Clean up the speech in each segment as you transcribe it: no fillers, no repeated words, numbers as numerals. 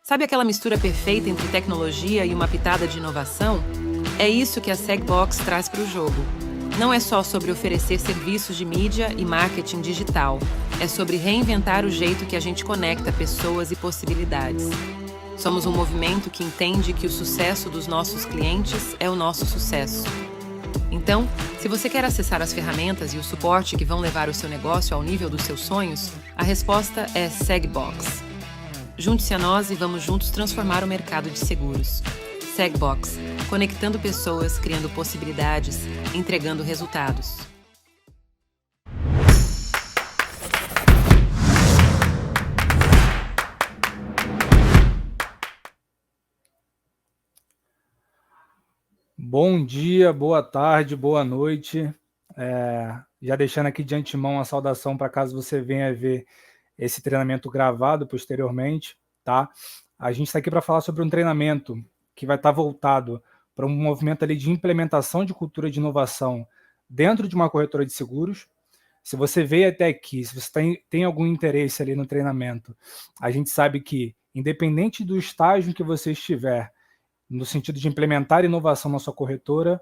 Sabe aquela mistura perfeita entre tecnologia e uma pitada de inovação? É isso que a Segbox traz para o jogo. Não é só sobre oferecer serviços de mídia e marketing digital. É sobre reinventar o jeito que a gente conecta pessoas e possibilidades. Somos um movimento que entende que o sucesso dos nossos clientes é o nosso sucesso. Então, se você quer acessar as ferramentas e o suporte que vão levar o seu negócio ao nível dos seus sonhos, a resposta é Segbox. Junte-se a nós e vamos juntos transformar o mercado de seguros. Segbox, conectando pessoas, criando possibilidades, entregando resultados. Bom dia, boa tarde, boa noite. Já deixando aqui de antemão a saudação para caso você venha ver esse treinamento gravado posteriormente, tá? A gente está aqui para falar sobre um treinamento que vai estar voltado para um movimento ali de implementação de cultura de inovação dentro de uma corretora de seguros. Se você veio até aqui, se você tem algum interesse ali no treinamento, a gente sabe que, independente do estágio em que você estiver, no sentido de implementar inovação na sua corretora,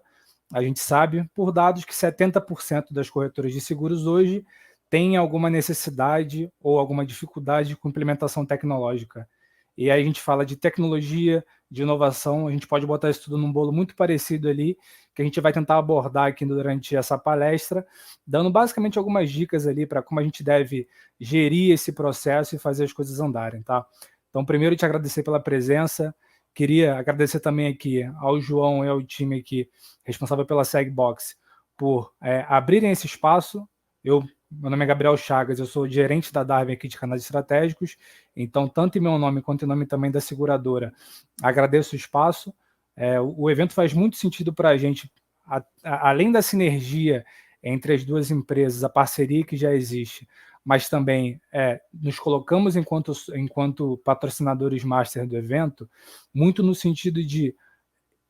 a gente sabe, por dados, que 70% das corretoras de seguros hoje têm alguma necessidade ou alguma dificuldade com implementação tecnológica. E aí a gente fala de tecnologia, de inovação, a gente pode botar isso tudo num bolo muito parecido ali, que a gente vai tentar abordar aqui durante essa palestra, dando basicamente algumas dicas ali para como a gente deve gerir esse processo e fazer as coisas andarem, tá? Então, primeiro, te agradecer pela presença. Queria agradecer também aqui ao João e ao time aqui responsável pela Segbox por abrirem esse espaço. Meu nome é Gabriel Chagas, eu sou gerente da Darwin aqui de canais estratégicos, então tanto em meu nome quanto em nome também da seguradora, agradeço o espaço. O evento faz muito sentido para a gente, além da sinergia entre as duas empresas, a parceria que já existe, mas também nos colocamos enquanto patrocinadores master do evento, muito no sentido de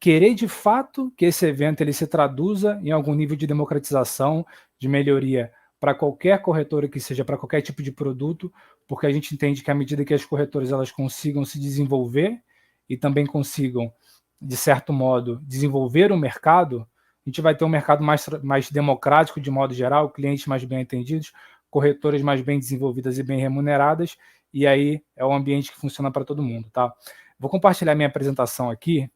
querer de fato que esse evento ele se traduza em algum nível de democratização, de melhoria para qualquer corretora que seja, para qualquer tipo de produto, porque a gente entende que à medida que as corretoras elas consigam se desenvolver e também consigam, de certo modo, desenvolver o mercado, a gente vai ter um mercado mais democrático de modo geral, clientes mais bem atendidos, corretoras mais bem desenvolvidas e bem remuneradas, e aí é um ambiente que funciona para todo mundo, tá? Vou compartilhar minha apresentação aqui.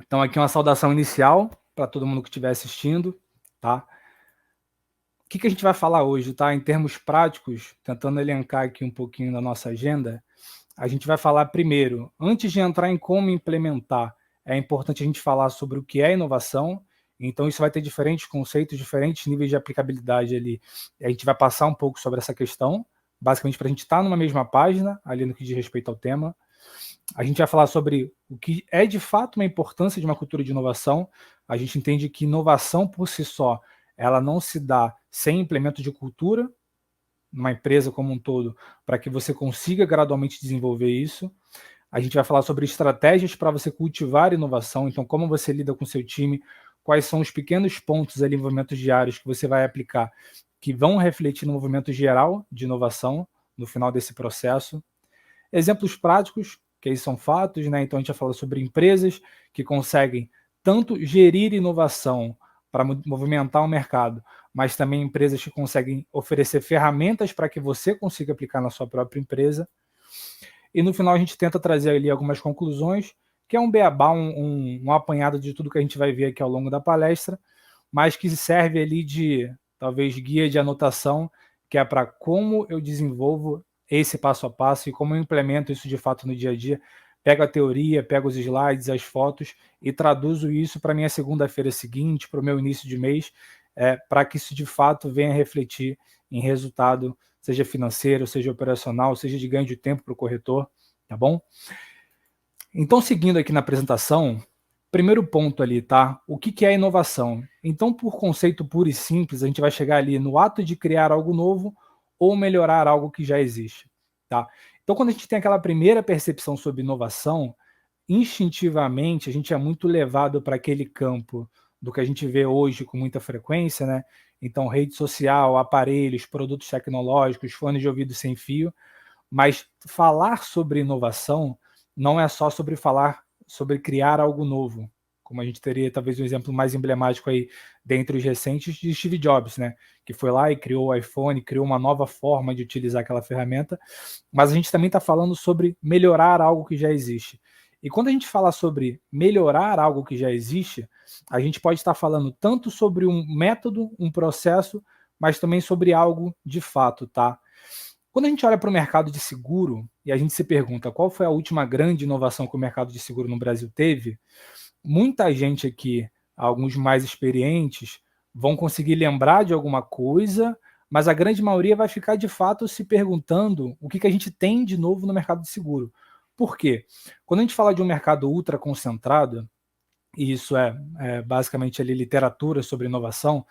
Então, aqui uma saudação inicial para todo mundo que estiver assistindo, tá? O que a gente vai falar hoje, tá? Em termos práticos, tentando elencar aqui um pouquinho da nossa agenda, a gente vai falar primeiro, antes de entrar em como implementar, é importante a gente falar sobre o que é inovação. Então, isso vai ter diferentes conceitos, diferentes níveis de aplicabilidade ali. A gente vai passar um pouco sobre essa questão, basicamente para a gente estar numa mesma página, ali no que diz respeito ao tema. A gente vai falar sobre o que é de fato uma importância de uma cultura de inovação. A gente entende que inovação por si só, ela não se dá sem implemento de cultura, numa empresa como um todo, para que você consiga gradualmente desenvolver isso. A gente vai falar sobre estratégias para você cultivar inovação, então como você lida com o seu time, quais são os pequenos pontos ali, movimentos diários que você vai aplicar, que vão refletir no movimento geral de inovação no final desse processo. Exemplos práticos, que aí são fatos, né? Então a gente vai falar sobre empresas que conseguem tanto gerir inovação para movimentar o mercado, mas também empresas que conseguem oferecer ferramentas para que você consiga aplicar na sua própria empresa. E no final a gente tenta trazer ali algumas conclusões, que é um beabá, um apanhado de tudo que a gente vai ver aqui ao longo da palestra, mas que serve ali de, talvez, guia de anotação, que é para como eu desenvolvo esse passo a passo e como eu implemento isso de fato no dia a dia. Pego a teoria, pego os slides, as fotos e traduzo isso para a minha segunda-feira seguinte, para o meu início de mês, para que isso de fato venha refletir em resultado, seja financeiro, seja operacional, seja de ganho de tempo para o corretor, tá bom? Então, seguindo aqui na apresentação, primeiro ponto ali, tá? O que é inovação? Então, por conceito puro e simples, a gente vai chegar ali no ato de criar algo novo ou melhorar algo que já existe, tá? Então, quando a gente tem aquela primeira percepção sobre inovação, instintivamente a gente é muito levado para aquele campo do que a gente vê hoje com muita frequência, né? Então, rede social, aparelhos, produtos tecnológicos, fones de ouvido sem fio. Mas falar sobre inovação não é só sobre falar sobre criar algo novo, como a gente teria talvez um exemplo mais emblemático aí dentre os recentes de Steve Jobs, né? Que foi lá e criou o iPhone, criou uma nova forma de utilizar aquela ferramenta, mas a gente também está falando sobre melhorar algo que já existe. E quando a gente fala sobre melhorar algo que já existe, a gente pode estar falando tanto sobre um método, um processo, mas também sobre algo de fato, tá? Quando a gente olha para o mercado de seguro e a gente se pergunta qual foi a última grande inovação que o mercado de seguro no Brasil teve, muita gente aqui, alguns mais experientes, vão conseguir lembrar de alguma coisa, mas a grande maioria vai ficar de fato se perguntando o que a gente tem de novo no mercado de seguro. Por quê? Quando a gente fala de um mercado ultra concentrado, e isso é basicamente ali literatura sobre inovação,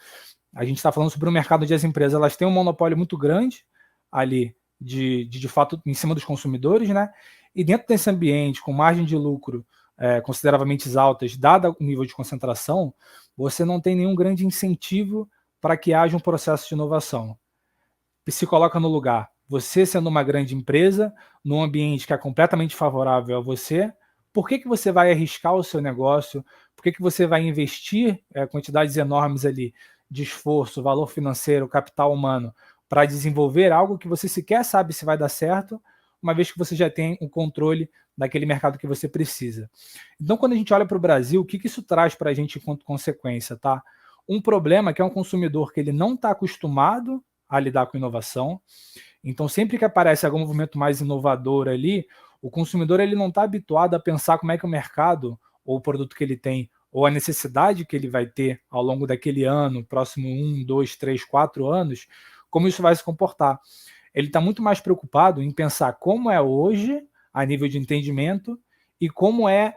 a gente está falando sobre um mercado onde as empresas elas têm um monopólio muito grande ali de fato em cima dos consumidores, né? E dentro desse ambiente com margem de lucro consideravelmente altas, dada o nível de concentração, você não tem nenhum grande incentivo para que haja um processo de inovação. Se coloca no lugar, você sendo uma grande empresa, num ambiente que é completamente favorável a você, por que você vai arriscar o seu negócio? Por que você vai investir quantidades enormes ali de esforço, valor financeiro, capital humano, para desenvolver algo que você sequer sabe se vai dar certo, uma vez que você já tem o controle daquele mercado que você precisa. Então, quando a gente olha para o Brasil, o que isso traz para a gente enquanto consequência? Tá? Um problema que é um consumidor que ele não está acostumado a lidar com inovação. Então, sempre que aparece algum movimento mais inovador ali, o consumidor ele não está habituado a pensar como é que o mercado, ou o produto que ele tem, ou a necessidade que ele vai ter ao longo daquele ano, próximo 1, 2, 3, 4 anos, como isso vai se comportar. Ele está muito mais preocupado em pensar como é hoje, a nível de entendimento, e como é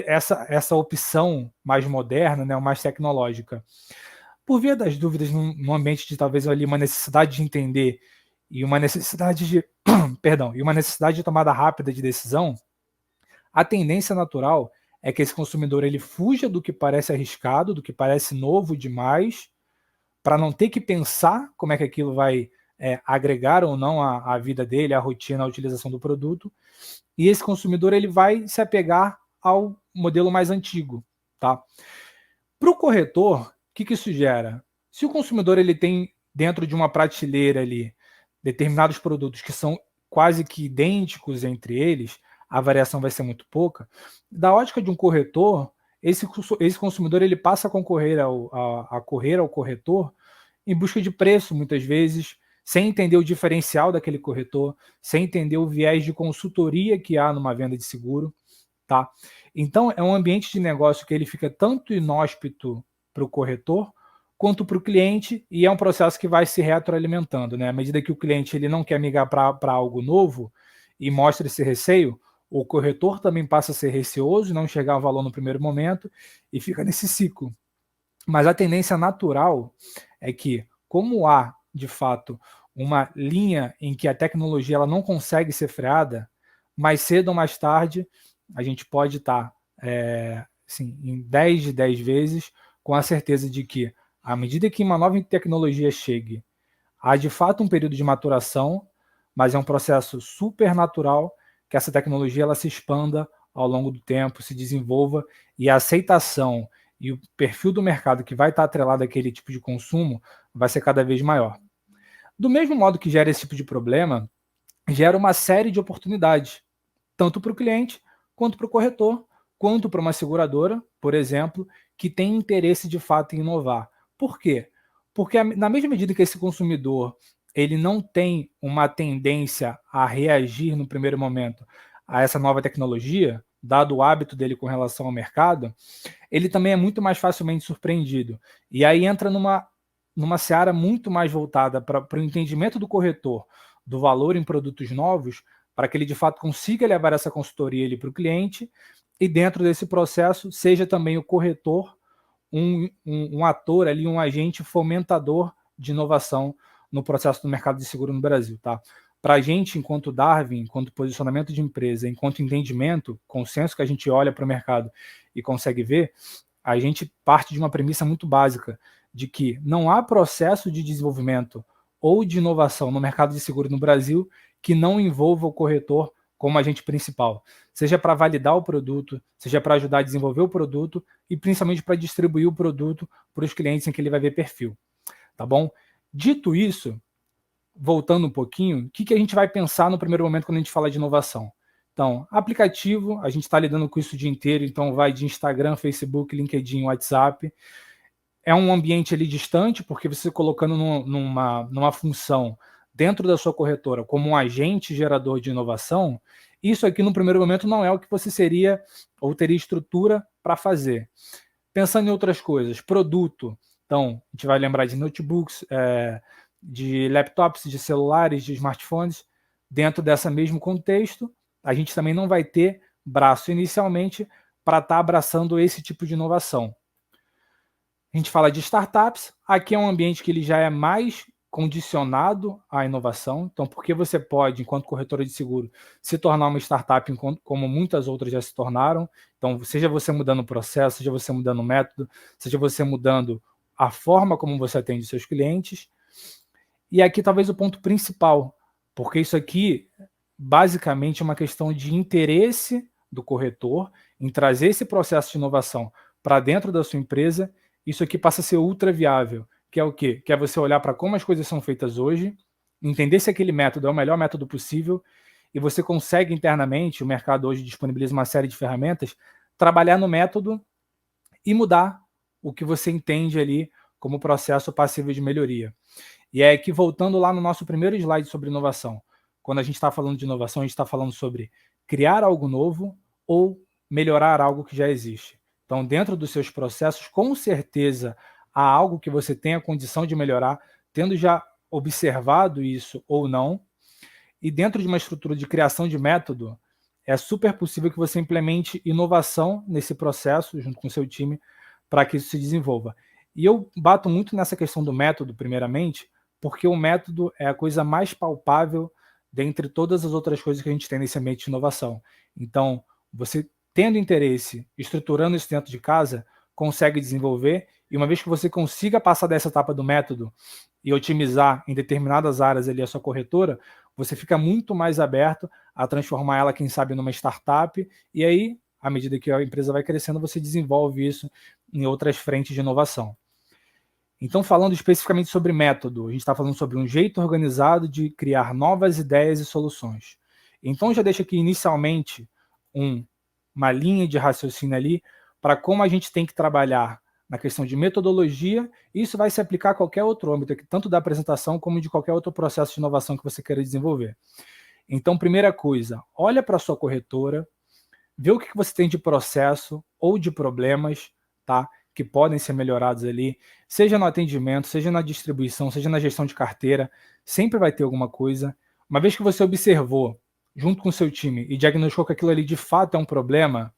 essa opção mais moderna, né, mais tecnológica. Por via das dúvidas, num ambiente de talvez ali uma necessidade de entender e uma necessidade de perdão, e uma necessidade de tomada rápida de decisão, a tendência natural é que esse consumidor ele fuja do que parece arriscado, do que parece novo demais, para não ter que pensar como é que aquilo vai agregar ou não a vida dele, a rotina, a utilização do produto, e esse consumidor ele vai se apegar ao modelo mais antigo. Tá? Para o corretor, o que isso gera? Se o consumidor ele tem dentro de uma prateleira ali determinados produtos que são quase que idênticos entre eles, a variação vai ser muito pouca. Da ótica de um corretor, esse consumidor ele passa a correr ao corretor em busca de preço, muitas vezes, sem entender o diferencial daquele corretor, sem entender o viés de consultoria que há numa venda de seguro. Tá? Então, é um ambiente de negócio que ele fica tanto inóspito para o corretor, quanto para o cliente, e é um processo que vai se retroalimentando. Né? À medida que o cliente ele não quer migrar para algo novo e mostra esse receio, o corretor também passa a ser receoso, não enxergar o valor no primeiro momento, e fica nesse ciclo. Mas a tendência natural é que, como há, de fato, uma linha em que a tecnologia ela não consegue ser freada, mais cedo ou mais tarde, a gente pode estar assim, em 10 de 10 vezes com a certeza de que, à medida que uma nova tecnologia chegue, há de fato um período de maturação, mas é um processo super natural que essa tecnologia ela se expanda ao longo do tempo, se desenvolva, e a aceitação e o perfil do mercado que vai estar atrelado àquele tipo de consumo vai ser cada vez maior. Do mesmo modo que gera esse tipo de problema, gera uma série de oportunidades, tanto para o cliente, quanto para o corretor, quanto para uma seguradora, por exemplo, que tem interesse de fato em inovar. Por quê? Porque na mesma medida que esse consumidor ele não tem uma tendência a reagir no primeiro momento a essa nova tecnologia, dado o hábito dele com relação ao mercado, ele também é muito mais facilmente surpreendido. E aí entra numa seara muito mais voltada para o entendimento do corretor do valor em produtos novos, para que ele de fato consiga levar essa consultoria para o cliente, e dentro desse processo seja também o corretor um ator ali, um agente fomentador de inovação no processo do mercado de seguro no Brasil. Tá? Para a gente, enquanto Darwin, enquanto posicionamento de empresa, enquanto entendimento, consenso que a gente olha para o mercado e consegue ver, a gente parte de uma premissa muito básica, de que não há processo de desenvolvimento ou de inovação no mercado de seguro no Brasil que não envolva o corretor como agente principal, seja para validar o produto, seja para ajudar a desenvolver o produto e principalmente para distribuir o produto para os clientes em que ele vai ver perfil, tá bom? Dito isso, voltando um pouquinho, o que a gente vai pensar no primeiro momento quando a gente fala de inovação? Então, aplicativo, a gente está lidando com isso o dia inteiro, então vai de Instagram, Facebook, LinkedIn, WhatsApp. É um ambiente ali distante, porque você colocando numa função dentro da sua corretora como um agente gerador de inovação, isso aqui no primeiro momento não é o que você seria ou teria estrutura para fazer. Pensando em outras coisas, produto, então a gente vai lembrar de notebooks, de laptops, de celulares, de smartphones. Dentro desse mesmo contexto, a gente também não vai ter braço inicialmente para estar abraçando esse tipo de inovação. A gente fala de startups, aqui é um ambiente que ele já é mais condicionado à inovação, então porque você pode, enquanto corretora de seguro, se tornar uma startup como muitas outras já se tornaram, então seja você mudando o processo, seja você mudando o método, seja você mudando a forma como você atende seus clientes, e aqui talvez o ponto principal, porque isso aqui basicamente é uma questão de interesse do corretor em trazer esse processo de inovação para dentro da sua empresa. Isso aqui passa a ser ultra viável, que é o quê? Que é você olhar para como as coisas são feitas hoje, entender se aquele método é o melhor método possível, e você consegue internamente, o mercado hoje disponibiliza uma série de ferramentas, trabalhar no método e mudar o que você entende ali como processo passível de melhoria. E é que, voltando lá no nosso primeiro slide sobre inovação, quando a gente está falando de inovação, a gente está falando sobre criar algo novo ou melhorar algo que já existe. Então, dentro dos seus processos, com certeza, há algo que você tem a condição de melhorar, tendo já observado isso ou não. E dentro de uma estrutura de criação de método, é super possível que você implemente inovação nesse processo, junto com o seu time, para que isso se desenvolva. E eu bato muito nessa questão do método, primeiramente, porque o método é a coisa mais palpável dentre todas as outras coisas que a gente tem nesse ambiente de inovação. Então, você tendo interesse, estruturando isso dentro de casa, consegue desenvolver, e uma vez que você consiga passar dessa etapa do método e otimizar em determinadas áreas ali a sua corretora, você fica muito mais aberto a transformar ela, quem sabe, numa startup, e aí, à medida que a empresa vai crescendo, você desenvolve isso em outras frentes de inovação. Então, falando especificamente sobre método, a gente está falando sobre um jeito organizado de criar novas ideias e soluções. Então, já deixo aqui inicialmente uma linha de raciocínio ali para como a gente tem que trabalhar na questão de metodologia, e isso vai se aplicar a qualquer outro âmbito, tanto da apresentação como de qualquer outro processo de inovação que você queira desenvolver. Então, primeira coisa, olha para a sua corretora, vê o que você tem de processo ou de problemas, tá? Que podem ser melhorados ali, seja no atendimento, seja na distribuição, seja na gestão de carteira, sempre vai ter alguma coisa. Uma vez que você observou, junto com o seu time, e diagnosticou que aquilo ali de fato é um problema,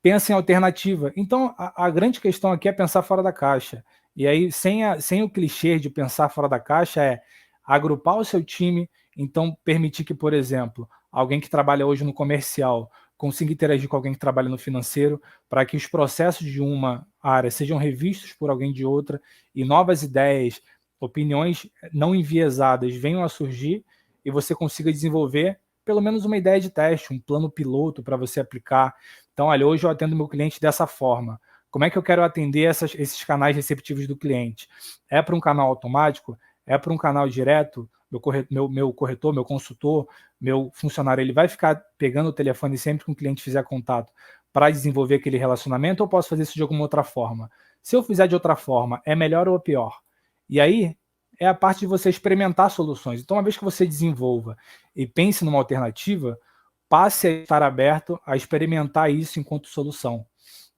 pensa em alternativa. Então, a grande questão aqui é pensar fora da caixa. E aí, sem o clichê de pensar fora da caixa, é agrupar o seu time, então permitir que, por exemplo, alguém que trabalha hoje no comercial consiga interagir com alguém que trabalha no financeiro, para que os processos de uma área sejam revistos por alguém de outra e novas ideias, opiniões não enviesadas venham a surgir e você consiga desenvolver pelo menos uma ideia de teste, um plano piloto para você aplicar. Então, olha, hoje eu atendo meu cliente dessa forma. Como é que eu quero atender esses canais receptivos do cliente? É para um canal automático? É para um canal direto? Meu corretor, meu consultor, meu funcionário, ele vai ficar pegando o telefone sempre que um cliente fizer contato para desenvolver aquele relacionamento, ou posso fazer isso de alguma outra forma? Se eu fizer de outra forma, é melhor ou pior? E aí é a parte de você experimentar soluções. Então, uma vez que você desenvolva e pense numa alternativa, passe a estar aberto a experimentar isso enquanto solução.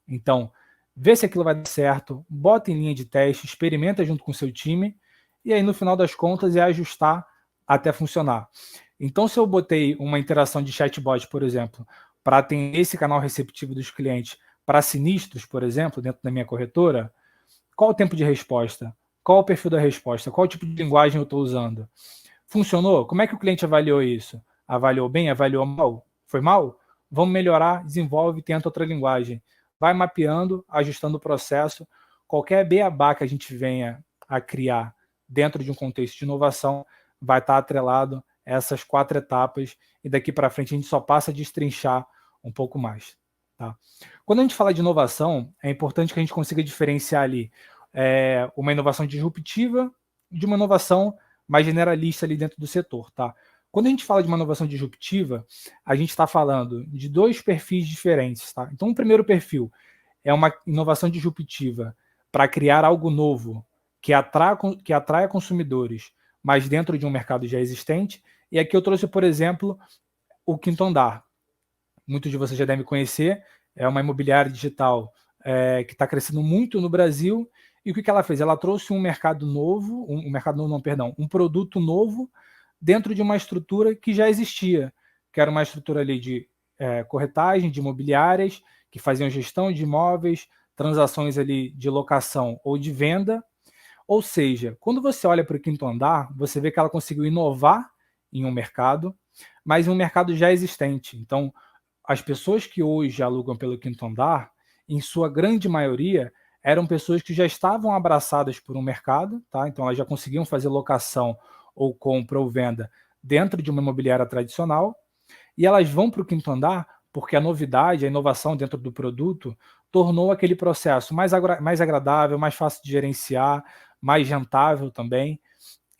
Então, vê se aquilo vai dar certo, bota em linha de teste, experimenta junto com o seu time, e aí no final das contas é ajustar até funcionar. Então, se eu botei uma interação de chatbot, por exemplo, para atender esse canal receptivo dos clientes para sinistros, por exemplo, dentro da minha corretora, qual o tempo de resposta? Qual o perfil da resposta? Qual o tipo de linguagem eu estou usando? Funcionou? Como é que o cliente avaliou isso? Avaliou bem? Avaliou mal? Foi mal? Vamos melhorar, desenvolve, tenta outra linguagem. Vai mapeando, ajustando o processo, qualquer beabá que a gente venha a criar dentro de um contexto de inovação vai estar atrelado a essas 4 etapas, e daqui para frente a gente só passa a destrinchar um pouco mais. Tá? Quando a gente fala de inovação, é importante que a gente consiga diferenciar ali uma inovação disruptiva de uma inovação mais generalista ali dentro do setor. Tá? Quando a gente fala de uma inovação disruptiva, a gente está falando de 2 perfis diferentes. Tá? Então, o primeiro perfil é uma inovação disruptiva para criar algo novo que atraia consumidores, mas dentro de um mercado já existente. E aqui eu trouxe, por exemplo, o Quinto Andar. Muitos de vocês já devem conhecer, é uma imobiliária digital que está crescendo muito no Brasil. E o que ela fez? Ela trouxe um mercado novo, um produto novo dentro de uma estrutura que já existia, que era uma estrutura ali de corretagem de imobiliárias, que faziam gestão de imóveis, transações ali de locação ou de venda. Ou seja, quando você olha para o Quinto Andar, você vê que ela conseguiu inovar em um mercado, mas em um mercado já existente. Então, as pessoas que hoje alugam pelo Quinto Andar, em sua grande maioria, eram pessoas que já estavam abraçadas por um mercado, tá? Então elas já conseguiam fazer locação ou compra ou venda dentro de uma imobiliária tradicional, e elas vão para o Quinto Andar porque a novidade, a inovação dentro do produto tornou aquele processo mais agradável, mais fácil de gerenciar, mais rentável também.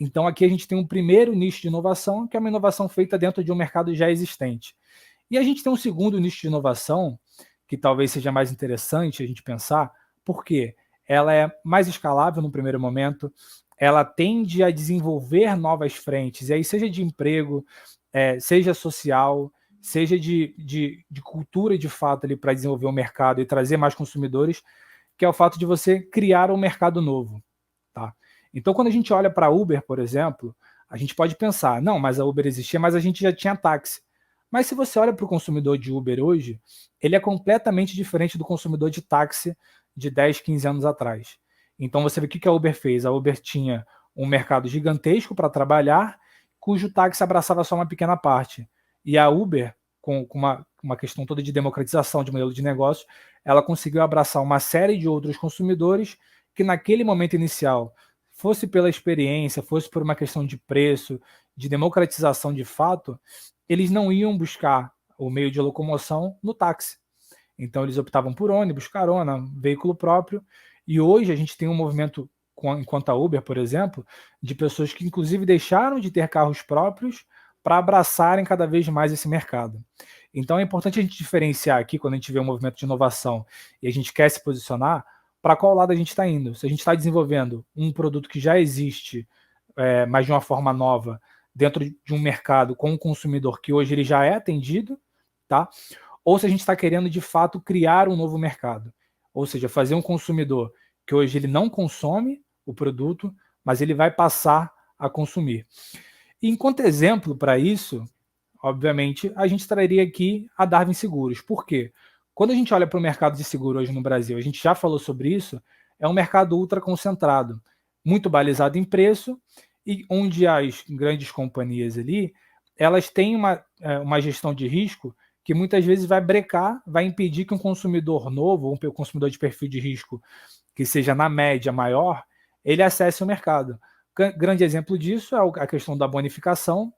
Então aqui a gente tem um primeiro nicho de inovação, que é uma inovação feita dentro de um mercado já existente. E a gente tem um segundo nicho de inovação, que talvez seja mais interessante a gente pensar, porque ela é mais escalável no primeiro momento, ela tende a desenvolver novas frentes, e aí seja de emprego, seja social, seja de cultura de fato ali para desenvolver o mercado e trazer mais consumidores, que é o fato de você criar um mercado novo. Tá? Então, quando a gente olha para a Uber, por exemplo, a gente pode pensar, não, mas a Uber existia, mas a gente já tinha táxi. Mas se você olha para o consumidor de Uber hoje, ele é completamente diferente do consumidor de táxi de 10, 15 anos atrás. Então você vê o que a Uber fez. A Uber tinha um mercado gigantesco para trabalhar, cujo táxi abraçava só uma pequena parte. E a Uber, com uma questão toda de democratização de modelo de negócio, ela conseguiu abraçar uma série de outros consumidores que naquele momento inicial, fosse pela experiência, fosse por uma questão de preço, de democratização de fato, eles não iam buscar o meio de locomoção no táxi. Então eles optavam por ônibus, carona, veículo próprio. E hoje a gente tem um movimento, enquanto a Uber, por exemplo, de pessoas que inclusive deixaram de ter carros próprios para abraçarem cada vez mais esse mercado. Então é importante a gente diferenciar aqui, quando a gente vê um movimento de inovação e a gente quer se posicionar, para qual lado a gente está indo. Se a gente está desenvolvendo um produto que já existe, mas de uma forma nova, dentro de um mercado com um consumidor que hoje ele já é atendido, tá? Ou se a gente está querendo, de fato, criar um novo mercado. Ou seja, fazer um consumidor que hoje ele não consome o produto, mas ele vai passar a consumir. E enquanto exemplo para isso, obviamente, a gente traria aqui a Darwin Seguros. Por quê? Quando a gente olha para o mercado de seguro hoje no Brasil, a gente já falou sobre isso, é um mercado ultra concentrado, muito balizado em preço, e onde as grandes companhias ali, elas têm uma gestão de risco que muitas vezes vai brecar, vai impedir que um consumidor novo, um consumidor de perfil de risco que seja na média maior, ele acesse o mercado. Grande exemplo disso é a questão da bonificação.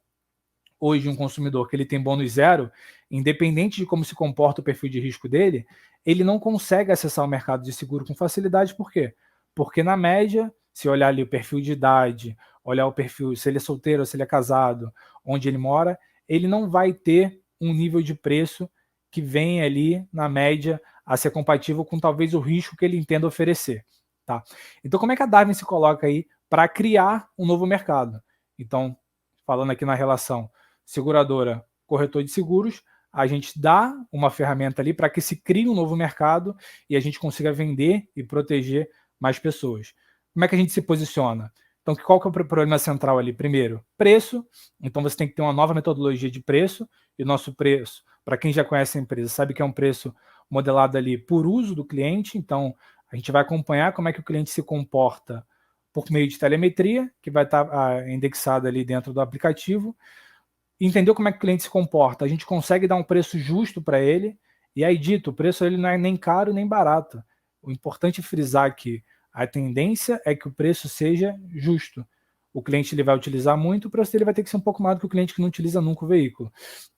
Hoje, um consumidor que ele tem bônus zero, independente de como se comporta o perfil de risco dele, ele não consegue acessar o mercado de seguro com facilidade. Por quê? Porque, na média, se olhar ali o perfil de idade, olhar o perfil, se ele é solteiro ou se ele é casado, onde ele mora, ele não vai ter um nível de preço que vem ali, na média, a ser compatível com talvez o risco que ele entenda oferecer. Tá? Então, como é que a Darwin se coloca aí para criar um novo mercado? Então, falando aqui na relação seguradora, corretor de seguros, a gente dá uma ferramenta ali para que se crie um novo mercado e a gente consiga vender e proteger mais pessoas. Como é que a gente se posiciona? Então, qual que é o problema central ali? Primeiro, preço. Então, você tem que ter uma nova metodologia de preço. E o nosso preço, para quem já conhece a empresa, sabe que é um preço modelado ali por uso do cliente. Então, a gente vai acompanhar como é que o cliente se comporta por meio de telemetria, que vai estar indexada ali dentro do aplicativo. Entender como é que o cliente se comporta. A gente consegue dar um preço justo para ele. E aí, dito, o preço ele não é nem caro nem barato. O importante é frisar aqui, A tendência é que o preço seja justo. O cliente ele vai utilizar muito, o preço dele vai ter que ser um pouco maior do que o cliente que não utiliza nunca o veículo.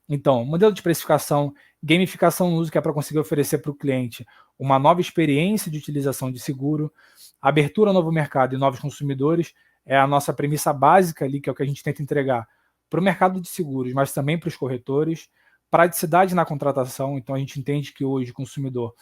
Então, modelo de precificação, gamificação no uso, que é para conseguir oferecer para o cliente uma nova experiência de utilização de seguro, abertura ao novo mercado e novos consumidores, é a nossa premissa básica ali, que é o que a gente tenta entregar para o mercado de seguros, mas também para os corretores. Praticidade na contratação, então a gente entende que hoje o consumidor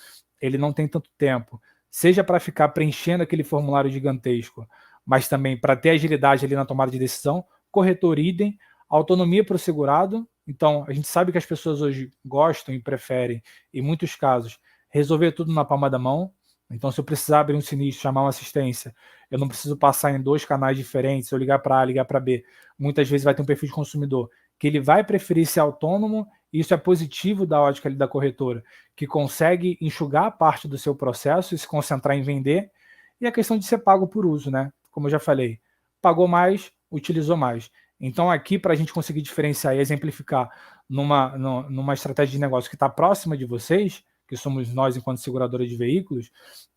ele não tem tanto tempo, seja para ficar preenchendo aquele formulário gigantesco, mas também para ter agilidade ali na tomada de decisão, corretor idem, autonomia para o segurado. Então, a gente sabe que as pessoas hoje gostam e preferem, em muitos casos, resolver tudo na palma da mão. Então, se eu precisar abrir um sinistro, chamar uma assistência, eu não preciso passar em 2 canais diferentes, eu ligar para A, ligar para B. Muitas vezes vai ter um perfil de consumidor que ele vai preferir ser autônomo, e isso é positivo da ótica ali da corretora, que consegue enxugar parte do seu processo e se concentrar em vender. E a questão de ser pago por uso, né? Como eu já falei, pagou mais, utilizou mais. Então, aqui, para a gente conseguir diferenciar e exemplificar numa estratégia de negócio que está próxima de vocês, que somos nós enquanto seguradora de veículos,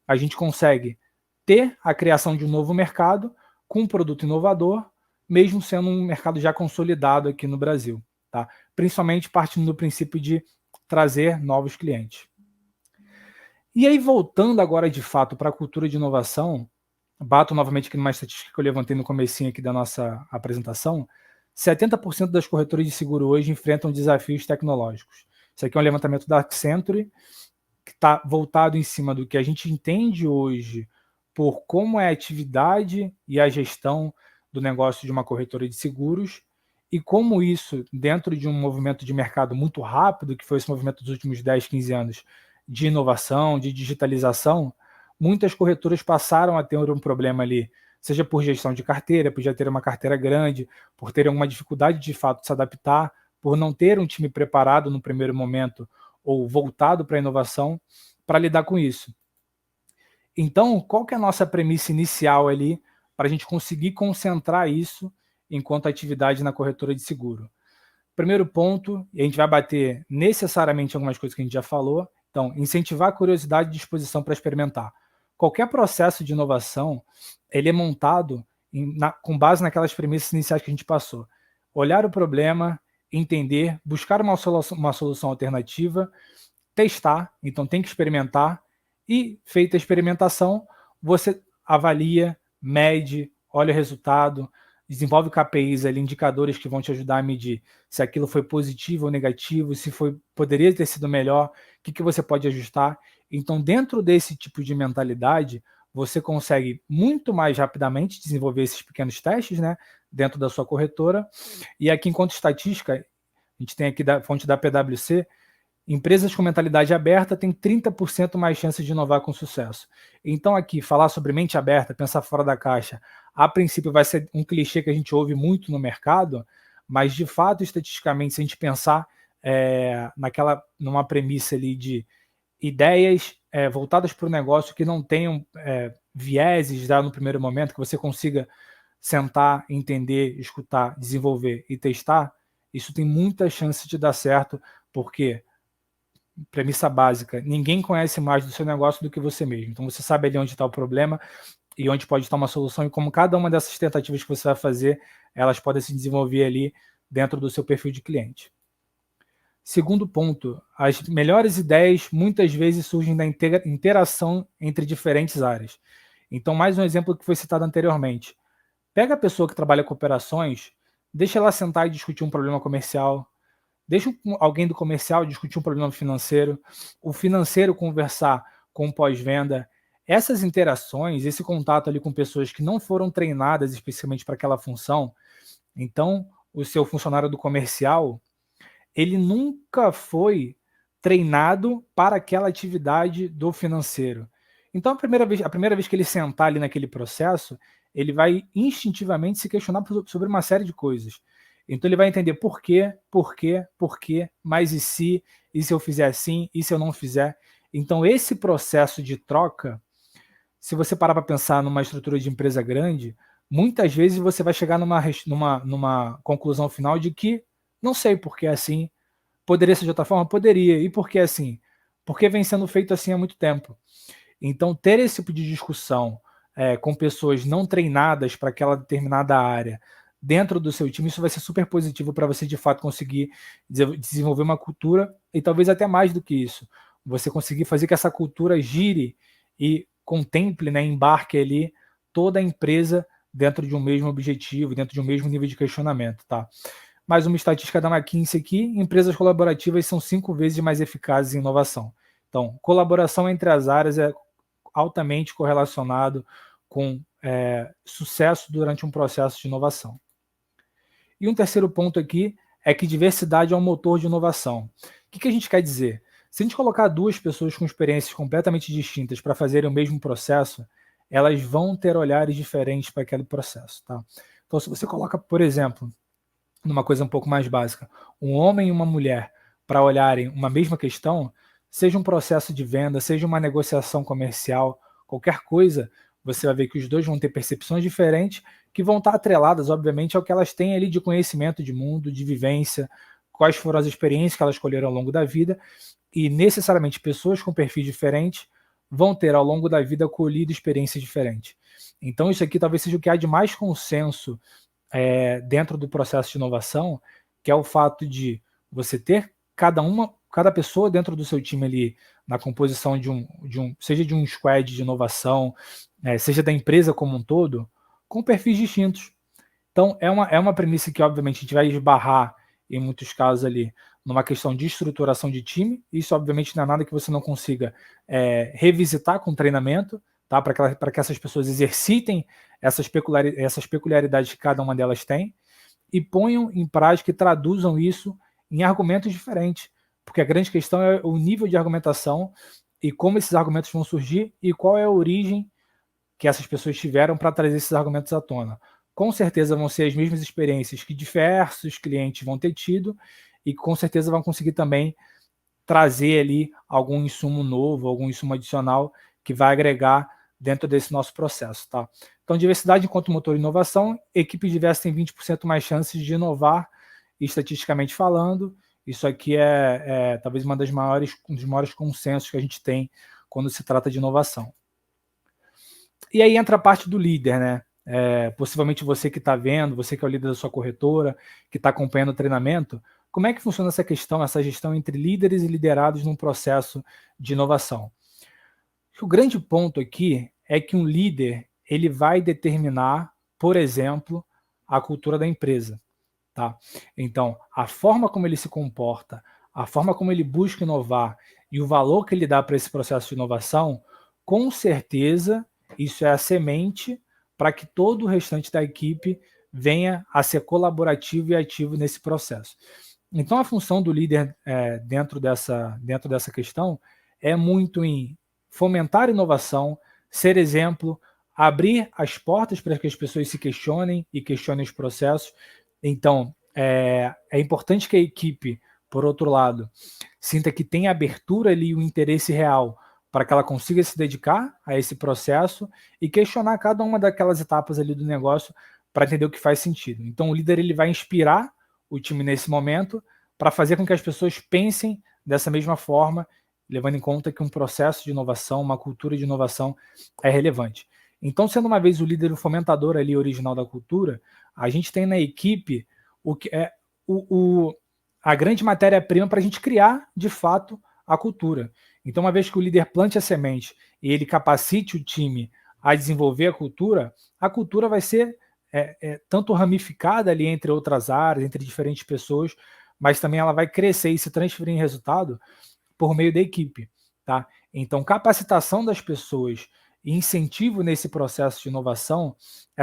a gente consegue ter a criação de um novo mercado com um produto inovador, mesmo sendo um mercado já consolidado aqui no Brasil, tá? Principalmente partindo do princípio de trazer novos clientes. E aí, voltando agora de fato para a cultura de inovação, bato novamente aqui numa estatística que eu levantei no comecinho aqui da nossa apresentação, 70% das corretoras de seguro hoje enfrentam desafios tecnológicos. Isso aqui é um levantamento da Accenture, que está voltado em cima do que a gente entende hoje por como é a atividade e a gestão do negócio de uma corretora de seguros e como isso, dentro de um movimento de mercado muito rápido, que foi esse movimento dos últimos 10, 15 anos, de inovação, de digitalização, muitas corretoras passaram a ter um problema ali, seja por gestão de carteira, por já ter uma carteira grande, por ter alguma dificuldade de fato de se adaptar, por não ter um time preparado no primeiro momento ou voltado para a inovação para lidar com isso. Então, qual que é a nossa premissa inicial ali para a gente conseguir concentrar isso enquanto atividade na corretora de seguro? Primeiro ponto, e a gente vai bater necessariamente algumas coisas que a gente já falou, então, incentivar a curiosidade e disposição para experimentar. Qualquer processo de inovação, ele é montado com base naquelas premissas iniciais que a gente passou. Olhar o problema, entender, buscar uma solução alternativa, testar, então tem que experimentar, e feita a experimentação, você avalia, mede, olha o resultado, desenvolve KPIs ali, indicadores que vão te ajudar a medir se aquilo foi positivo ou negativo, se poderia ter sido melhor, o que você pode ajustar. Então, dentro desse tipo de mentalidade, você consegue muito mais rapidamente desenvolver esses pequenos testes, né, dentro da sua corretora. E aqui, enquanto estatística, a gente tem aqui da fonte da PwC, empresas com mentalidade aberta têm 30% mais chances de inovar com sucesso. Então aqui, falar sobre mente aberta, pensar fora da caixa, a princípio vai ser um clichê que a gente ouve muito no mercado, mas de fato, estatisticamente, se a gente pensar numa premissa ali de ideias voltadas para o negócio que não tenham vieses já no primeiro momento, que você consiga sentar, entender, escutar, desenvolver e testar, isso tem muita chance de dar certo, porque premissa básica, ninguém conhece mais do seu negócio do que você mesmo. Então você sabe ali onde está o problema e onde pode estar uma solução e como cada uma dessas tentativas que você vai fazer, elas podem se desenvolver ali dentro do seu perfil de cliente. Segundo ponto, as melhores ideias muitas vezes surgem da interação entre diferentes áreas. Então, mais um exemplo que foi citado anteriormente. Pega a pessoa que trabalha com operações, deixa ela sentar e discutir um problema comercial, deixa alguém do comercial discutir um problema financeiro, o financeiro conversar com o pós-venda. Essas interações, esse contato ali com pessoas que não foram treinadas especificamente para aquela função, então o seu funcionário do comercial, ele nunca foi treinado para aquela atividade do financeiro. Então a primeira vez que ele sentar ali naquele processo, ele vai instintivamente se questionar sobre uma série de coisas. Então ele vai entender por quê, mas e se eu fizer assim, e se eu não fizer? Então esse processo de troca, se você parar para pensar numa estrutura de empresa grande, muitas vezes você vai chegar numa conclusão final de que não sei por que é assim, poderia ser de outra forma? Poderia. E por que assim? Porque vem sendo feito assim há muito tempo. Então ter esse tipo de discussão com pessoas não treinadas para aquela determinada área dentro do seu time, isso vai ser super positivo para você, de fato, conseguir desenvolver uma cultura e talvez até mais do que isso, você conseguir fazer que essa cultura gire e contemple, né, embarque ali toda a empresa dentro de um mesmo objetivo, dentro de um mesmo nível de questionamento, tá? Mais uma estatística da McKinsey aqui: empresas colaborativas são 5 vezes mais eficazes em inovação. Então, colaboração entre as áreas é altamente correlacionado com sucesso durante um processo de inovação. E um terceiro ponto aqui é que diversidade é um motor de inovação. O que a gente quer dizer? Se a gente colocar 2 pessoas com experiências completamente distintas para fazerem o mesmo processo, elas vão ter olhares diferentes para aquele processo, tá? Então, se você coloca, por exemplo, numa coisa um pouco mais básica, um homem e uma mulher para olharem uma mesma questão, seja um processo de venda, seja uma negociação comercial, qualquer coisa, você vai ver que os dois vão ter percepções diferentes, que vão estar atreladas, obviamente, ao que elas têm ali de conhecimento de mundo, de vivência, quais foram as experiências que elas escolheram ao longo da vida, e necessariamente pessoas com perfis diferentes vão ter ao longo da vida colhido experiências diferentes. Então isso aqui talvez seja o que há de mais consenso dentro do processo de inovação, que é o fato de você ter cada pessoa dentro do seu time ali, na composição seja de um squad de inovação, seja da empresa como um todo, com perfis distintos. Então, é uma premissa que, obviamente, a gente vai esbarrar, em muitos casos ali, numa questão de estruturação de time. Isso, obviamente, não é nada que você não consiga revisitar com treinamento, tá? Para que essas pessoas exercitem essas peculiaridades que cada uma delas tem e ponham em prática e traduzam isso em argumentos diferentes. Porque a grande questão é o nível de argumentação e como esses argumentos vão surgir e qual é a origem que essas pessoas tiveram para trazer esses argumentos à tona. Com certeza vão ser as mesmas experiências que diversos clientes vão ter tido e com certeza vão conseguir também trazer ali algum insumo novo, algum insumo adicional que vai agregar dentro desse nosso processo, tá? Então, diversidade enquanto motor de inovação, equipe diversa tem 20% mais chances de inovar, estatisticamente falando. Isso aqui é talvez um dos maiores consensos que a gente tem quando se trata de inovação. E aí entra a parte do líder, né? Possivelmente você que está vendo, você que é o líder da sua corretora, que está acompanhando o treinamento, como é que funciona essa questão, essa gestão entre líderes e liderados num processo de inovação? O grande ponto aqui é que um líder ele vai determinar, por exemplo, a cultura da empresa. Tá? Então, a forma como ele se comporta, a forma como ele busca inovar e o valor que ele dá para esse processo de inovação, com certeza isso é a semente para que todo o restante da equipe venha a ser colaborativo e ativo nesse processo. Então, a função do líder dentro dessa questão é muito em fomentar inovação, ser exemplo, abrir as portas para que as pessoas se questionem e questionem os processos. Então, é importante que a equipe, por outro lado, sinta que tem abertura ali, o interesse real para que ela consiga se dedicar a esse processo e questionar cada uma daquelas etapas ali do negócio para entender o que faz sentido. Então, o líder ele vai inspirar o time nesse momento para fazer com que as pessoas pensem dessa mesma forma, levando em conta que um processo de inovação, uma cultura de inovação é relevante. Então, sendo uma vez o líder, o fomentador ali original da cultura, a gente tem na equipe o que é a grande matéria-prima para a gente criar, de fato, a cultura. Então, uma vez que o líder plante a semente e ele capacite o time a desenvolver a cultura vai ser tanto ramificada ali entre outras áreas, entre diferentes pessoas, mas também ela vai crescer e se transferir em resultado por meio da equipe. Tá? Então, capacitação das pessoas e incentivo nesse processo de inovação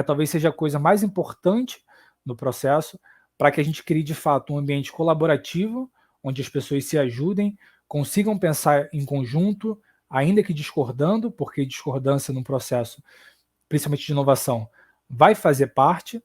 talvez seja a coisa mais importante no processo para que a gente crie, de fato, um ambiente colaborativo, onde as pessoas se ajudem, consigam pensar em conjunto, ainda que discordando, porque discordância no processo, principalmente de inovação, vai fazer parte.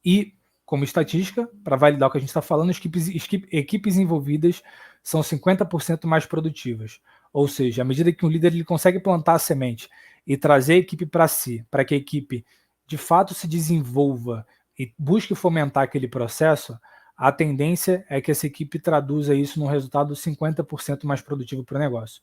E, como estatística, para validar o que a gente está falando, equipes envolvidas são 50% mais produtivas. Ou seja, à medida que um líder ele consegue plantar a semente e trazer a equipe para si, para que a equipe de fato se desenvolva e busque fomentar aquele processo, a tendência é que essa equipe traduza isso num resultado 50% mais produtivo para o negócio.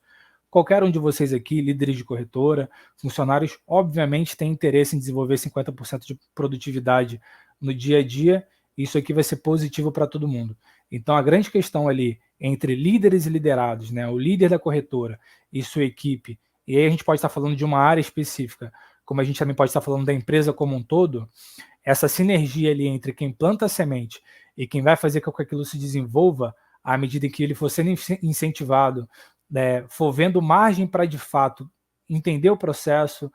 qualquer um de vocês aqui, líderes de corretora, funcionários, obviamente tem interesse em desenvolver 50% de produtividade no dia a dia. Isso aqui vai ser positivo para todo mundo. Então, a grande questão ali entre líderes e liderados, né, o líder da corretora e sua equipe, e aí a gente pode estar falando de uma área específica, como a gente também pode estar falando da empresa como um todo, essa sinergia ali entre quem planta a semente e quem vai fazer com que aquilo se desenvolva à medida que ele for sendo incentivado, for vendo margem para, de fato, entender o processo,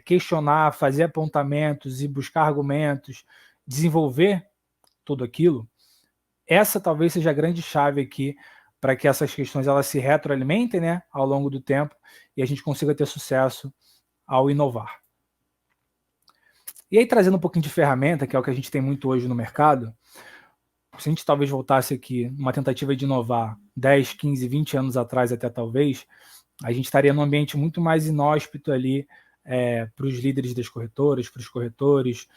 questionar, fazer apontamentos e buscar argumentos, desenvolver tudo aquilo, essa talvez seja a grande chave aqui para que essas questões elas se retroalimentem, né, ao longo do tempo e a gente consiga ter sucesso ao inovar. E aí, trazendo um pouquinho de ferramenta, que é o que a gente tem muito hoje no mercado, se a gente talvez voltasse aqui numa tentativa de inovar 10, 15, 20 anos atrás até talvez, a gente estaria num ambiente muito mais inóspito ali para os líderes das corretoras, para os corretores.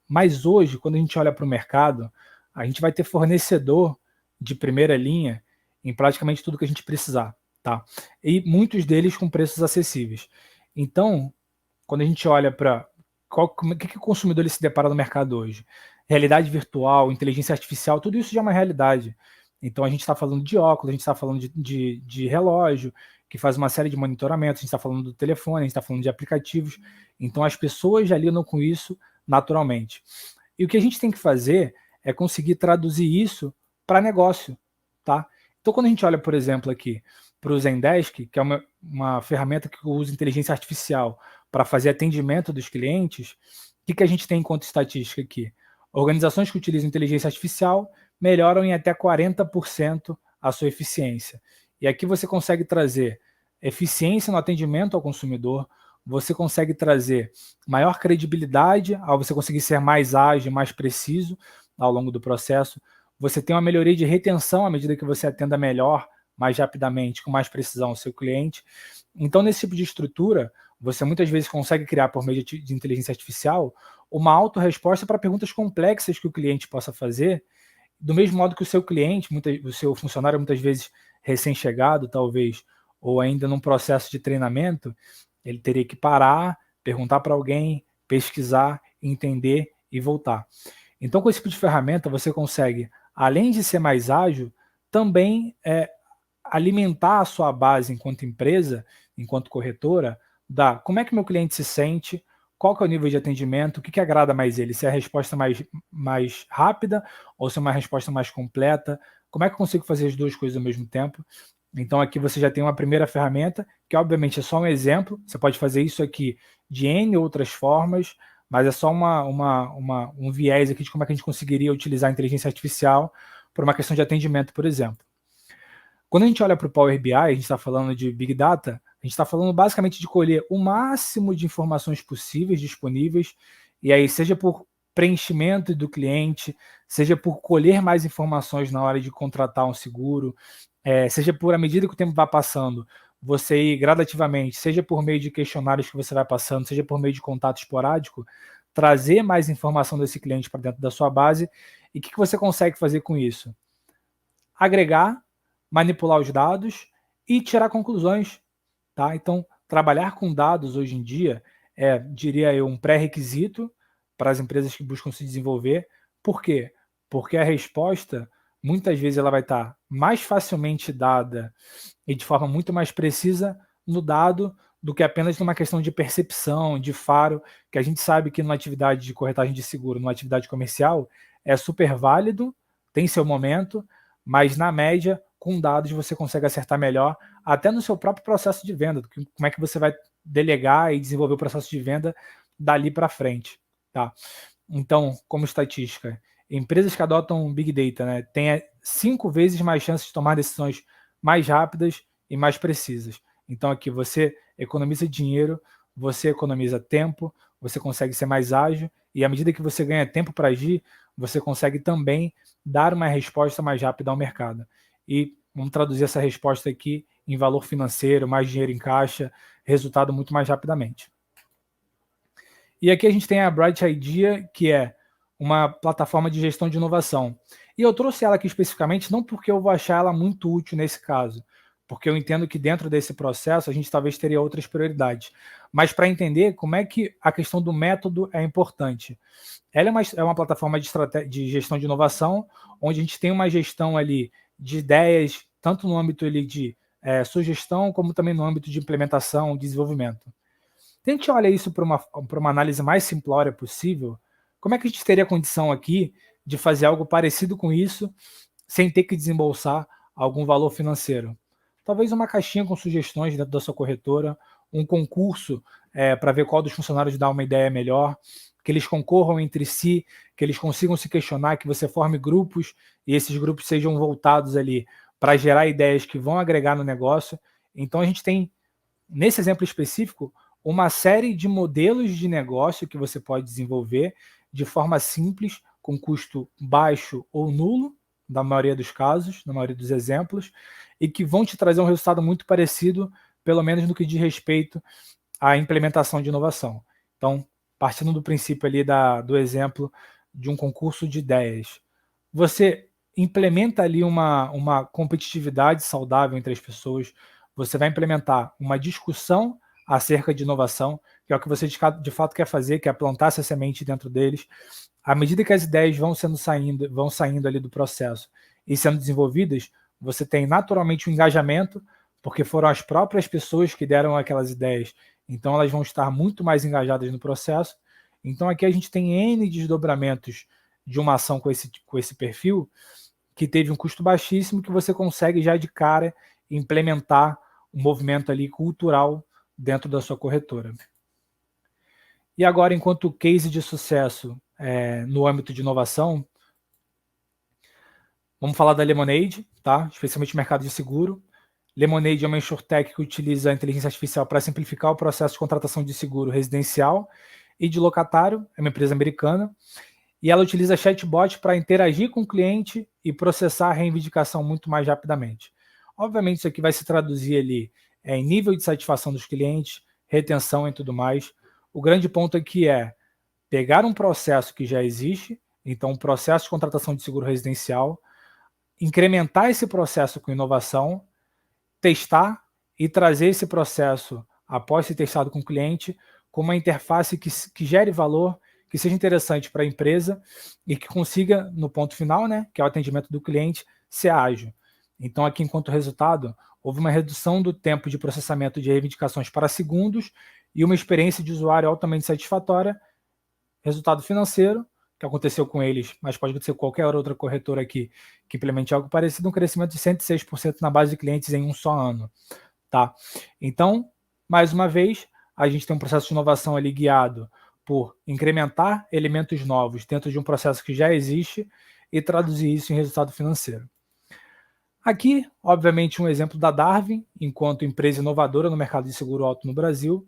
Mas hoje, quando a gente olha para o mercado, a gente vai ter fornecedor de primeira linha em praticamente tudo que a gente precisar, tá? E muitos deles com preços acessíveis. Então, quando a gente olha para o que o consumidor ele se depara no mercado hoje, realidade virtual, inteligência artificial, tudo isso já é uma realidade. Então, a gente está falando de óculos, a gente está falando de relógio, que faz uma série de monitoramentos, a gente está falando do telefone, a gente está falando de aplicativos. Então, as pessoas já lidam com isso naturalmente. E o que a gente tem que fazer é conseguir traduzir isso para negócio, tá? Então, quando a gente olha, por exemplo, aqui para o Zendesk, que é uma ferramenta que usa inteligência artificial para fazer atendimento dos clientes, o que a gente tem enquanto estatística aqui? Organizações que utilizam inteligência artificial melhoram em até 40% a sua eficiência. E aqui você consegue trazer eficiência no atendimento ao consumidor, você consegue trazer maior credibilidade ao você conseguir ser mais ágil, mais preciso ao longo do processo. Você tem uma melhoria de retenção à medida que você atenda melhor, mais rapidamente, com mais precisão ao seu cliente. Então, nesse tipo de estrutura, você muitas vezes consegue criar, por meio de inteligência artificial, uma autorresposta para perguntas complexas que o cliente possa fazer, do mesmo modo que o seu cliente, o seu funcionário, muitas vezes recém-chegado, talvez, ou ainda num processo de treinamento, ele teria que parar, perguntar para alguém, pesquisar, entender e voltar. Então, com esse tipo de ferramenta, você consegue, além de ser mais ágil, também alimentar a sua base enquanto empresa, enquanto corretora, como é que meu cliente se sente, qual que é o nível de atendimento, o que agrada mais ele, se é a resposta mais rápida ou se é uma resposta mais completa, como é que eu consigo fazer as duas coisas ao mesmo tempo. Então aqui você já tem uma primeira ferramenta, que obviamente é só um exemplo, você pode fazer isso aqui de N outras formas, mas é só um viés aqui de como é que a gente conseguiria utilizar a inteligência artificial para uma questão de atendimento, por exemplo. Quando a gente olha para o Power BI, a gente está falando de Big Data, a gente está falando basicamente de colher o máximo de informações possíveis disponíveis, e aí seja por preenchimento do cliente, seja por colher mais informações na hora de contratar um seguro, seja por, à medida que o tempo vai passando, você ir gradativamente, seja por meio de questionários que você vai passando, seja por meio de contato esporádico, trazer mais informação desse cliente para dentro da sua base. E o que você consegue fazer com isso? Agregar, manipular os dados e tirar conclusões. Tá? Então, trabalhar com dados hoje em dia diria eu, um pré-requisito para as empresas que buscam se desenvolver. Por quê? Porque a resposta, muitas vezes, ela vai estar mais facilmente dada e de forma muito mais precisa no dado do que apenas numa questão de percepção, de faro, que a gente sabe que numa atividade de corretagem de seguro, numa atividade comercial, é super válido, tem seu momento, mas na média, com dados você consegue acertar melhor, até no seu próprio processo de venda, como é que você vai delegar e desenvolver o processo de venda dali para frente. Tá? Então, como estatística, empresas que adotam Big Data, né, têm 5 vezes mais chances de tomar decisões mais rápidas e mais precisas. Então aqui você economiza dinheiro, você economiza tempo, você consegue ser mais ágil e à medida que você ganha tempo para agir, você consegue também dar uma resposta mais rápida ao mercado. E vamos traduzir essa resposta aqui em valor financeiro, mais dinheiro em caixa, resultado muito mais rapidamente. E aqui a gente tem a Bright Idea, que é uma plataforma de gestão de inovação. E eu trouxe ela aqui especificamente não porque eu vou achar ela muito útil nesse caso, porque eu entendo que dentro desse processo a gente talvez teria outras prioridades. Mas para entender como é que a questão do método é importante. Ela é uma plataforma de gestão de inovação, onde a gente tem uma gestão ali de ideias, tanto no âmbito ali de sugestão, como também no âmbito de implementação, desenvolvimento. Se a gente olha isso para uma análise mais simplória possível, como é que a gente teria condição aqui de fazer algo parecido com isso, sem ter que desembolsar algum valor financeiro? Talvez uma caixinha com sugestões dentro da sua corretora, um concurso para ver qual dos funcionários dá uma ideia melhor, que eles concorram entre si, que eles consigam se questionar, que você forme grupos e esses grupos sejam voltados ali para gerar ideias que vão agregar no negócio. Então a gente tem, nesse exemplo específico, uma série de modelos de negócio que você pode desenvolver de forma simples, com custo baixo ou nulo, na maioria dos casos, na maioria dos exemplos, e que vão te trazer um resultado muito parecido, pelo menos no que diz respeito à implementação de inovação. Então, partindo do princípio ali do exemplo de um concurso de ideias, você implementa ali uma competitividade saudável entre as pessoas, você vai implementar uma discussão acerca de inovação, que é o que você de fato quer fazer, que é plantar essa semente dentro deles. À medida que as ideias vão saindo ali do processo e sendo desenvolvidas, você tem naturalmente um engajamento, porque foram as próprias pessoas que deram aquelas ideias, então elas vão estar muito mais engajadas no processo. Então aqui a gente tem N desdobramentos de uma ação com esse perfil, que teve um custo baixíssimo, que você consegue já de cara implementar um movimento ali cultural dentro da sua corretora. E agora, enquanto case de sucesso no âmbito de inovação, vamos falar da Lemonade, tá? Especialmente no mercado de seguro. Lemonade é uma insurtech que utiliza a inteligência artificial para simplificar o processo de contratação de seguro residencial e de locatário, é uma empresa americana, e ela utiliza chatbot para interagir com o cliente e processar a reivindicação muito mais rapidamente. Obviamente isso aqui vai se traduzir ali em nível de satisfação dos clientes, retenção e tudo mais. O grande ponto aqui é pegar um processo que já existe, então um processo de contratação de seguro residencial, incrementar esse processo com inovação, testar e trazer esse processo, após ser testado com o cliente, com uma interface que gere valor, que seja interessante para a empresa e que consiga, no ponto final, né, que é o atendimento do cliente, ser ágil. Então aqui, enquanto resultado, houve uma redução do tempo de processamento de reivindicações para segundos e uma experiência de usuário altamente satisfatória. Resultado financeiro, que aconteceu com eles, mas pode acontecer com qualquer outra corretora aqui que implemente algo parecido, um crescimento de 106% na base de clientes em um só ano. Tá? Então, mais uma vez, a gente tem um processo de inovação ali guiado por incrementar elementos novos dentro de um processo que já existe e traduzir isso em resultado financeiro. Aqui, obviamente, um exemplo da Darwin, enquanto empresa inovadora no mercado de seguro auto no Brasil.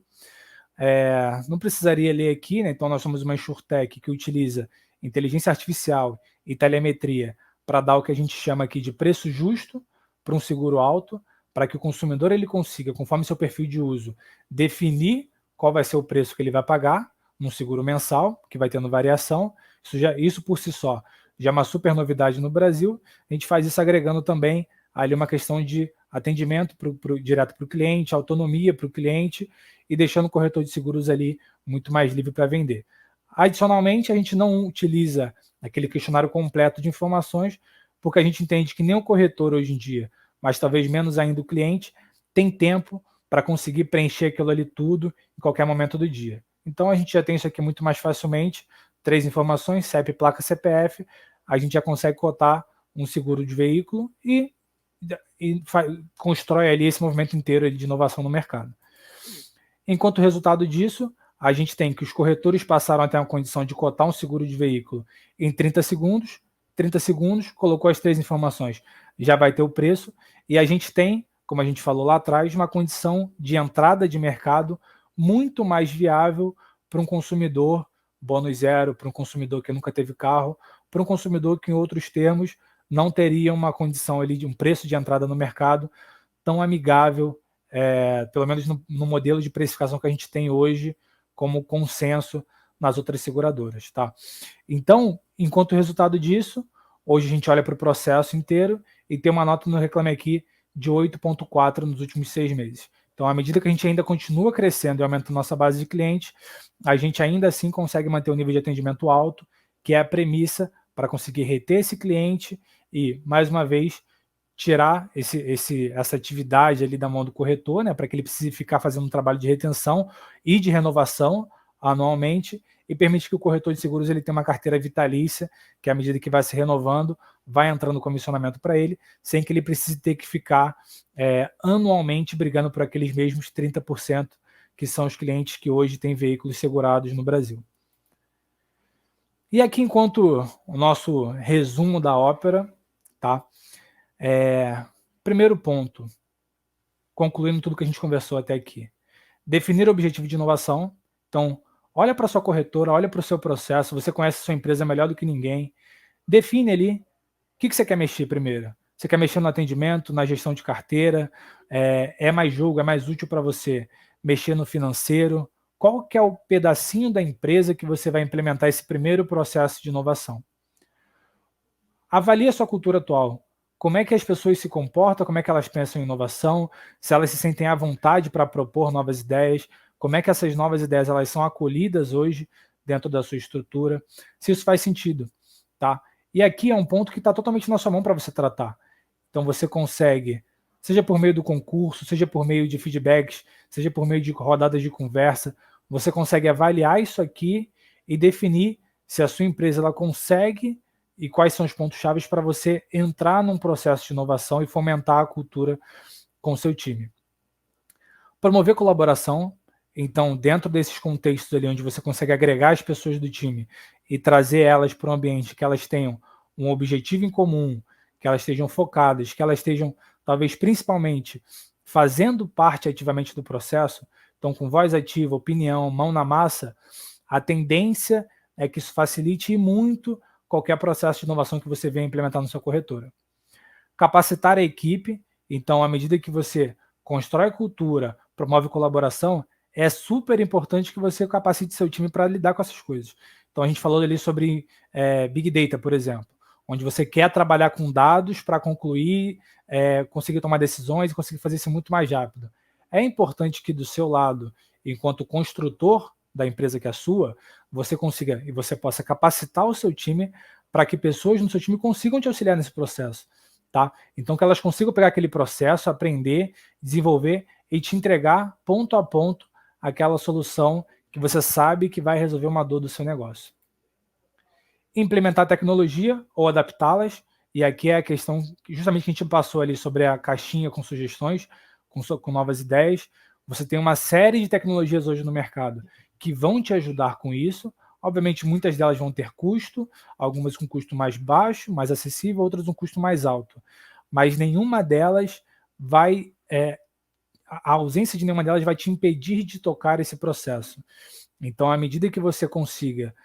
Não precisaria ler aqui, né? Então nós somos uma insurtech que utiliza inteligência artificial e telemetria para dar o que a gente chama aqui de preço justo para um seguro auto, para que o consumidor ele consiga, conforme seu perfil de uso, definir qual vai ser o preço que ele vai pagar num seguro mensal, que vai tendo variação. Isso por si só já é uma super novidade no Brasil. A gente faz isso agregando também ali uma questão de atendimento direto para o cliente, autonomia para o cliente e deixando o corretor de seguros ali muito mais livre para vender. Adicionalmente, a gente não utiliza aquele questionário completo de informações, porque a gente entende que nem o corretor hoje em dia, mas talvez menos ainda o cliente, tem tempo para conseguir preencher aquilo ali tudo em qualquer momento do dia. Então a gente já tem isso aqui muito mais facilmente, 3 informações, CEP, placa, CPF, a gente já consegue cotar um seguro de veículo e constrói ali esse movimento inteiro de inovação no mercado. Enquanto resultado disso, a gente tem que os corretores passaram a ter uma condição de cotar um seguro de veículo em 30 segundos. 30 segundos, colocou as 3 informações, já vai ter o preço. E a gente tem, como a gente falou lá atrás, uma condição de entrada de mercado muito mais viável para um consumidor bônus zero, para um consumidor que nunca teve carro, para um consumidor que, em outros termos, não teria uma condição ali de um preço de entrada no mercado tão amigável, pelo menos no modelo de precificação que a gente tem hoje, como consenso nas outras seguradoras. Tá? Então, enquanto resultado disso, hoje a gente olha para o processo inteiro e tem uma nota no Reclame Aqui de 8,4 nos últimos 6 meses. Então, à medida que a gente ainda continua crescendo e aumentando nossa base de clientes, a gente ainda assim consegue manter o nível de atendimento alto, que é a premissa para conseguir reter esse cliente e, mais uma vez, tirar essa atividade ali da mão do corretor, né, para que ele precise ficar fazendo um trabalho de retenção e de renovação anualmente, e permite que o corretor de seguros ele tenha uma carteira vitalícia, que à medida que vai se renovando, vai entrando comissionamento para ele, sem que ele precise ter que ficar anualmente brigando por aqueles mesmos 30%, que são os clientes que hoje têm veículos segurados no Brasil. E aqui, enquanto o nosso resumo da ópera, tá? Primeiro ponto, concluindo tudo que a gente conversou até aqui. Definir o objetivo de inovação. Então, olha para a sua corretora, olha para o seu processo, você conhece a sua empresa melhor do que ninguém. Define ali o que você quer mexer primeiro. Você quer mexer no atendimento, na gestão de carteira? É mais jogo, é mais útil para você mexer no financeiro? Qual que é o pedacinho da empresa que você vai implementar esse primeiro processo de inovação? Avalie a sua cultura atual. Como é que as pessoas se comportam, como é que elas pensam em inovação, se elas se sentem à vontade para propor novas ideias, como é que essas novas ideias elas são acolhidas hoje dentro da sua estrutura, se isso faz sentido, tá? E aqui é um ponto que está totalmente na sua mão para você tratar. Então você consegue, seja por meio do concurso, seja por meio de feedbacks, seja por meio de rodadas de conversa, você consegue avaliar isso aqui e definir se a sua empresa ela consegue e quais são os pontos-chave para você entrar num processo de inovação e fomentar a cultura com o seu time. Promover colaboração. Então, dentro desses contextos ali onde você consegue agregar as pessoas do time e trazer elas para um ambiente que elas tenham um objetivo em comum, que elas estejam focadas, que elas estejam, talvez, principalmente, fazendo parte ativamente do processo, então, com voz ativa, opinião, mão na massa, a tendência é que isso facilite muito qualquer processo de inovação que você venha implementar na sua corretora. Capacitar a equipe. Então, à medida que você constrói cultura, promove colaboração, é super importante que você capacite seu time para lidar com essas coisas. Então, a gente falou ali sobre Big Data, por exemplo, onde você quer trabalhar com dados para concluir, conseguir tomar decisões e conseguir fazer isso muito mais rápido. É importante que do seu lado, enquanto construtor da empresa que é a sua, você consiga e você possa capacitar o seu time para que pessoas no seu time consigam te auxiliar nesse processo, tá? Então, que elas consigam pegar aquele processo, aprender, desenvolver e te entregar ponto a ponto aquela solução que você sabe que vai resolver uma dor do seu negócio. Implementar tecnologia ou adaptá-las, e aqui é a questão justamente que a gente passou ali sobre a caixinha com sugestões, com novas ideias. Você tem uma série de tecnologias hoje no mercado que vão te ajudar com isso. Obviamente, muitas delas vão ter custo, algumas com custo mais baixo, mais acessível, outras com custo mais alto. Mas nenhuma delas vai... a ausência de nenhuma delas vai te impedir de tocar esse processo. Então, à medida que você consiga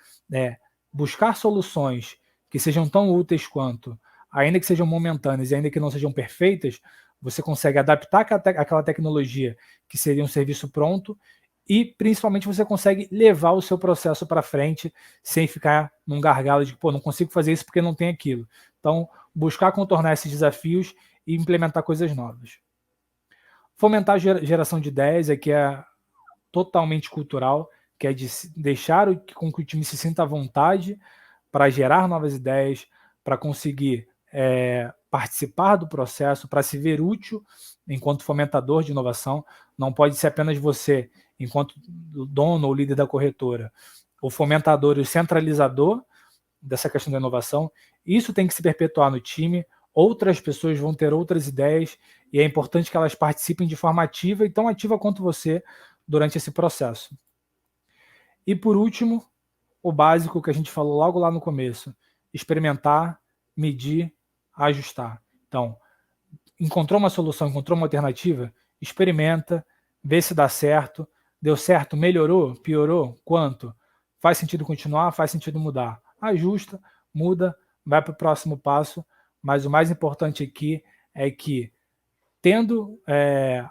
buscar soluções que sejam tão úteis quanto, ainda que sejam momentâneas e ainda que não sejam perfeitas, você consegue adaptar aquela tecnologia que seria um serviço pronto e, principalmente, você consegue levar o seu processo para frente sem ficar num gargalo de, não consigo fazer isso porque não tem aquilo. Então, buscar contornar esses desafios e implementar coisas novas. Fomentar a geração de ideias, que é totalmente cultural, que é de deixar com que o time se sinta à vontade para gerar novas ideias, para conseguir participar do processo, para se ver útil enquanto fomentador de inovação. Não pode ser apenas você, enquanto dono ou líder da corretora, o fomentador e o centralizador dessa questão da inovação. Isso tem que se perpetuar no time. Outras pessoas vão ter outras ideias e é importante que elas participem de forma ativa e tão ativa quanto você durante esse processo. E por último, o básico que a gente falou logo lá no começo: experimentar, medir, ajustar. Então, encontrou uma solução, encontrou uma alternativa, experimenta, vê se dá certo, deu certo, melhorou, piorou, quanto? Faz sentido continuar, faz sentido mudar. Ajusta, muda, vai para o próximo passo, mas o mais importante aqui é que, tendo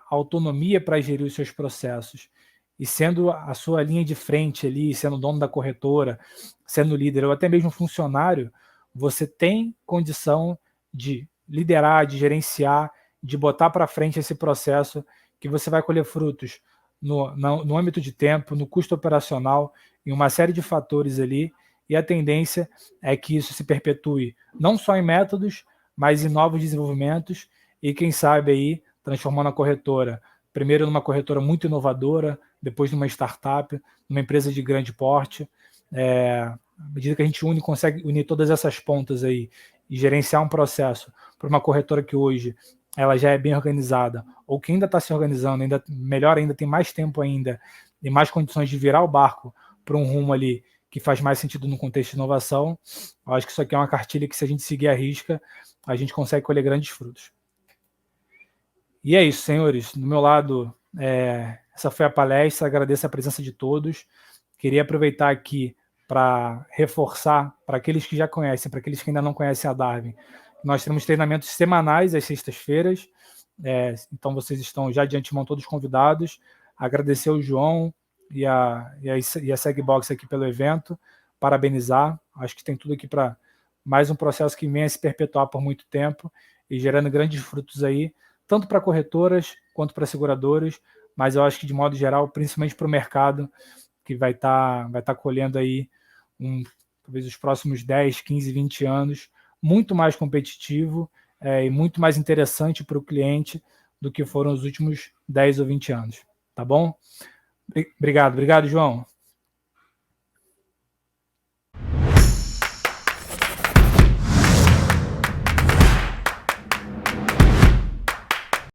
autonomia para gerir os seus processos e sendo a sua linha de frente ali, sendo dono da corretora, sendo líder ou até mesmo funcionário, você tem condição de liderar, de gerenciar de botar para frente esse processo que você vai colher frutos no âmbito de tempo, no custo operacional, em uma série de fatores ali, e a tendência é que isso se perpetue não só em métodos, mas em novos desenvolvimentos, e quem sabe aí transformando a corretora, primeiro numa corretora muito inovadora, depois numa startup, numa empresa de grande porte. À medida que a gente consegue unir todas essas pontas aí e gerenciar um processo para uma corretora que hoje ela já é bem organizada, ou que ainda está se organizando, ainda melhor ainda, tem mais tempo ainda e mais condições de virar o barco para um rumo ali que faz mais sentido no contexto de inovação. Eu acho que isso aqui é uma cartilha que, se a gente seguir a risca, a gente consegue colher grandes frutos. E é isso, senhores. Do meu lado, essa foi a palestra. Agradeço a presença de todos. Queria aproveitar aqui para reforçar para aqueles que já conhecem, para aqueles que ainda não conhecem a Darwin. Nós temos treinamentos semanais às sextas-feiras, então vocês estão já de antemão todos convidados. Agradecer ao João e a Segbox aqui pelo evento, parabenizar. Acho que tem tudo aqui para mais um processo que venha se perpetuar por muito tempo e gerando grandes frutos aí, tanto para corretoras quanto para seguradoras, mas eu acho que de modo geral, principalmente para o mercado, que vai estar colhendo aí talvez os próximos 10, 15, 20 anos, muito mais competitivo e muito mais interessante para o cliente do que foram os últimos 10 ou 20 anos. Tá bom? Obrigado, João.